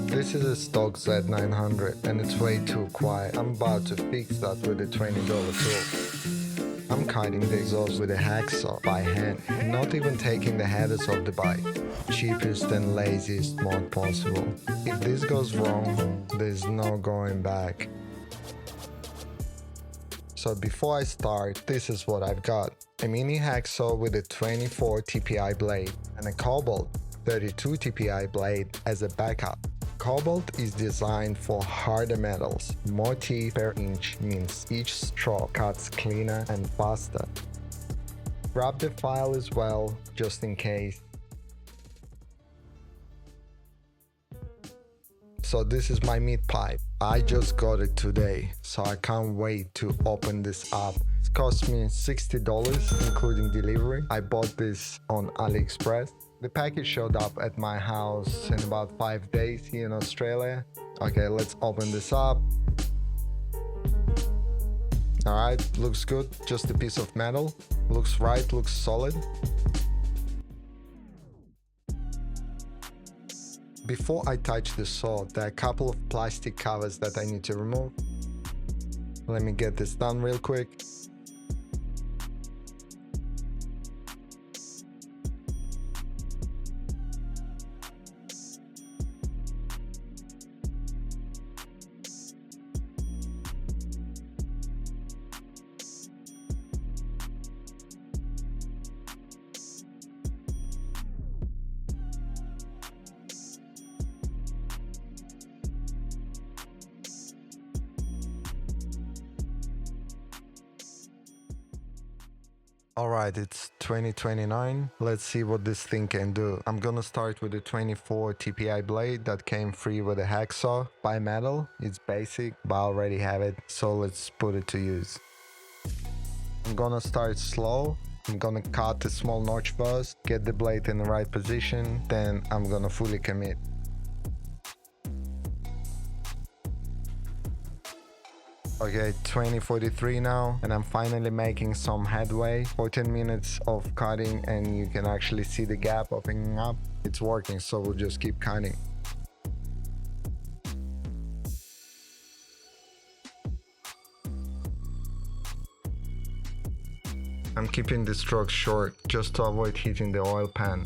This is a stock Z900 and it's way too quiet. I'm about to fix that with a $20 tool. I'm cutting the exhaust with a hacksaw by hand, not even taking the headers off the bike. Cheapest and laziest mod possible. If this goes wrong, there's no going back. So before I start, this is what I've got. A mini hacksaw with a 24 TPI blade and a Cobalt 32 TPI blade as a backup. Cobalt is designed for harder metals. More teeth per inch means each stroke cuts cleaner and faster. Grab the file as well, just in case. So this is my meat pipe. I just got it today, so I can't wait to open this up. It cost me $60 including delivery. I bought this on AliExpress. The package showed up at my house in about 5 days here in Australia. Okay, let's open this up. Alright, looks good. Just a piece of metal. Looks right, looks solid. Before I touch the saw, there are a couple of plastic covers that I need to remove. Let me get this done real quick. Alright, it's 2029. Let's see what this thing can do. I'm gonna start with the 24 TPI blade that came free with a hacksaw. Bimetal, it's basic, but I already have it, so let's put it to use. I'm gonna start slow. I'm gonna cut a small notch first, get the blade in the right position, then I'm gonna fully commit. Okay, 20:43 now, and I'm finally making some headway. 14 minutes of cutting and you can actually see the gap opening up. It's working, so we'll just keep cutting. I'm keeping the strokes short just to avoid hitting the oil pan.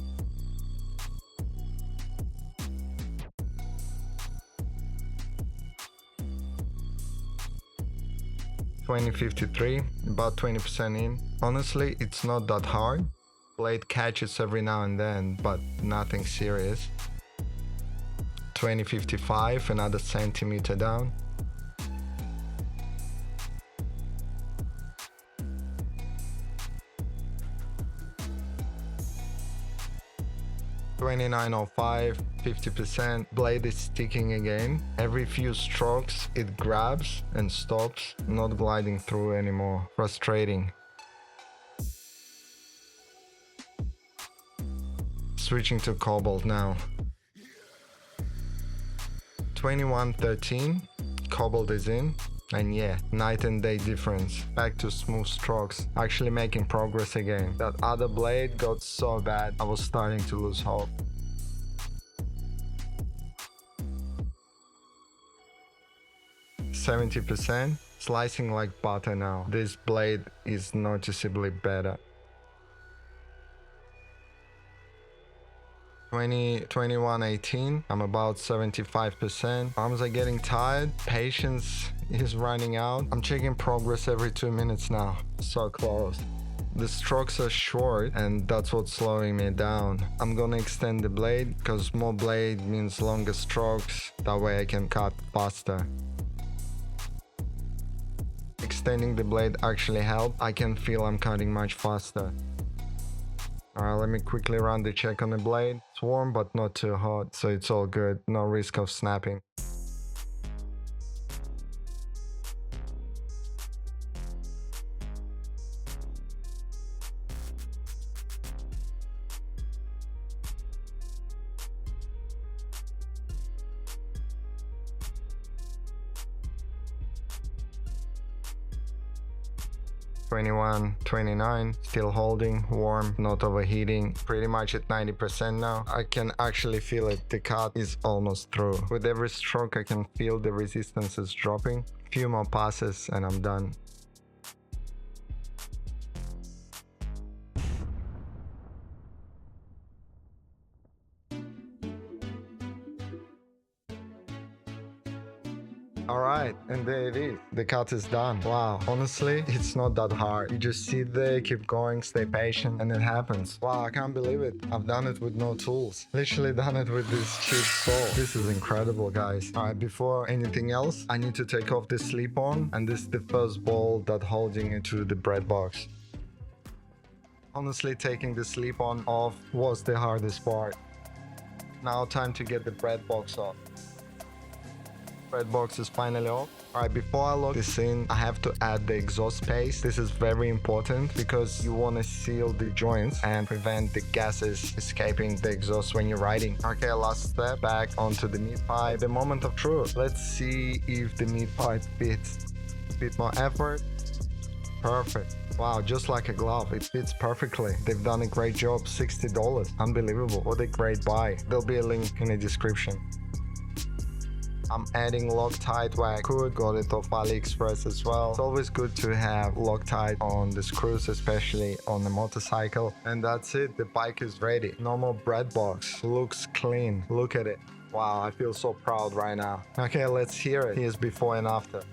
$20.53, about 20% in. Honestly, it's not that hard. Blade catches every now and then, but nothing serious. $20.55, another centimeter down. $29.05, 50%. Blade is sticking again. Every few strokes it grabs and stops, not gliding through anymore. Frustrating. Switching to Cobalt now. 21:13, Cobalt is in. And yeah, night and day difference. Back to smooth strokes. Actually making progress again. That other blade got so bad, I was starting to lose hope. %70, slicing like butter now. This blade is noticeably better. 21:18, I'm about 75%. Arms are getting tired, patience is running out. I'm checking progress every 2 minutes now. So close. The strokes are short and that's what's slowing me down. I'm gonna extend the blade because more blade means longer strokes. That way I can cut faster. Extending the blade actually helped. I can feel I'm cutting much faster. Alright, let me quickly run the check on the blade. It's warm but not too hot, so it's all good. No risk of snapping. 21, 29, still holding, warm, not overheating, pretty much at 90% now. I can actually feel it, the cut is almost through. With every stroke I can feel the resistance is dropping. Few more passes and I'm done. Alright, and there it is. The cut is done. Wow, honestly, it's not that hard. You just sit there, keep going, stay patient, and it happens. Wow, I can't believe it. I've done it with no tools. Literally done it with this cheap saw. This is incredible, guys. Alright, before anything else, I need to take off this slip-on, and this is the first bolt that holding it to the breadbox. Honestly, taking the slip-on off was the hardest part. Now time to get the breadbox off. Breadbox is finally off. Alright, before I lock this in, I have to add the exhaust paste. This is very important because you want to seal the joints and prevent the gases escaping the exhaust when you're riding. Okay, last step, back onto the mid pipe. The moment of truth. Let's see if the mid pipe fits. A bit more effort. Perfect. Wow, just like a glove, it fits perfectly. They've done a great job. $60. Unbelievable. What a great buy. There'll be a link in the description. I'm adding Loctite where I could, got it off AliExpress as well. It's always good to have Loctite on the screws, especially on the motorcycle. And that's it, the bike is ready. Normal breadbox, looks clean, look at it. Wow, I feel so proud right now. Okay, let's hear it. Here's before and after.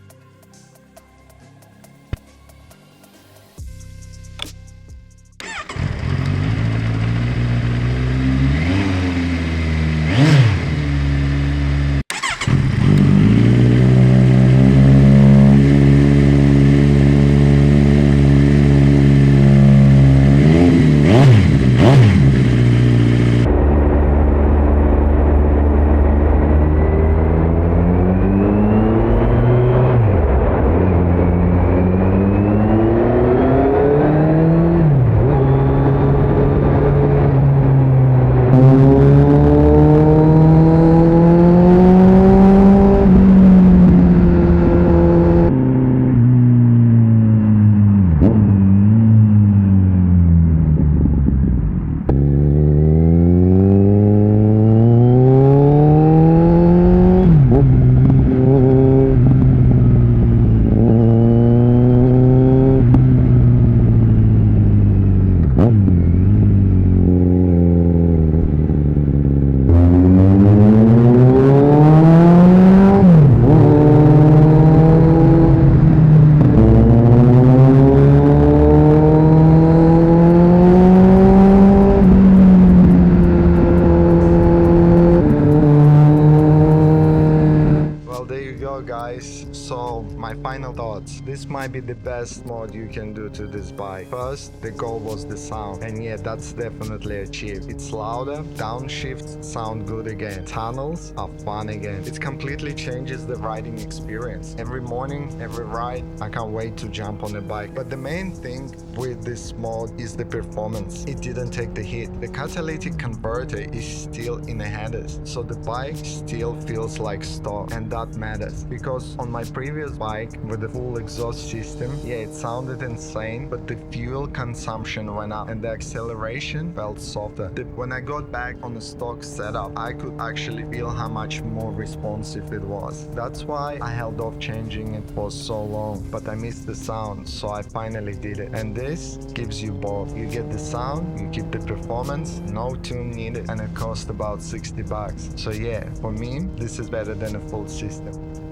Guys, so my final thoughts. This might be the best mod you can do to this bike. First, the goal was the sound, and yeah, that's definitely achieved. It's louder, downshifts sound good again, tunnels are fun again. It completely changes the riding experience. Every morning, every ride, I can't wait to jump on the bike. But the main thing with this mod is the performance. It didn't take the hit. The catalytic converter is still in the headers, so the bike still feels like stock, and that matters. Because on my previous bike with the full exhaust system, yeah, it sounded insane, but the fuel consumption went up and the acceleration felt softer. When I got back on the stock setup, I could actually feel how much more responsive it was. That's why I held off changing it for so long, but I missed the sound, so I finally did it. And this gives you both. You get the sound, you keep the performance, no tune needed, and it cost about $60. So yeah, for me, this is better than a full system.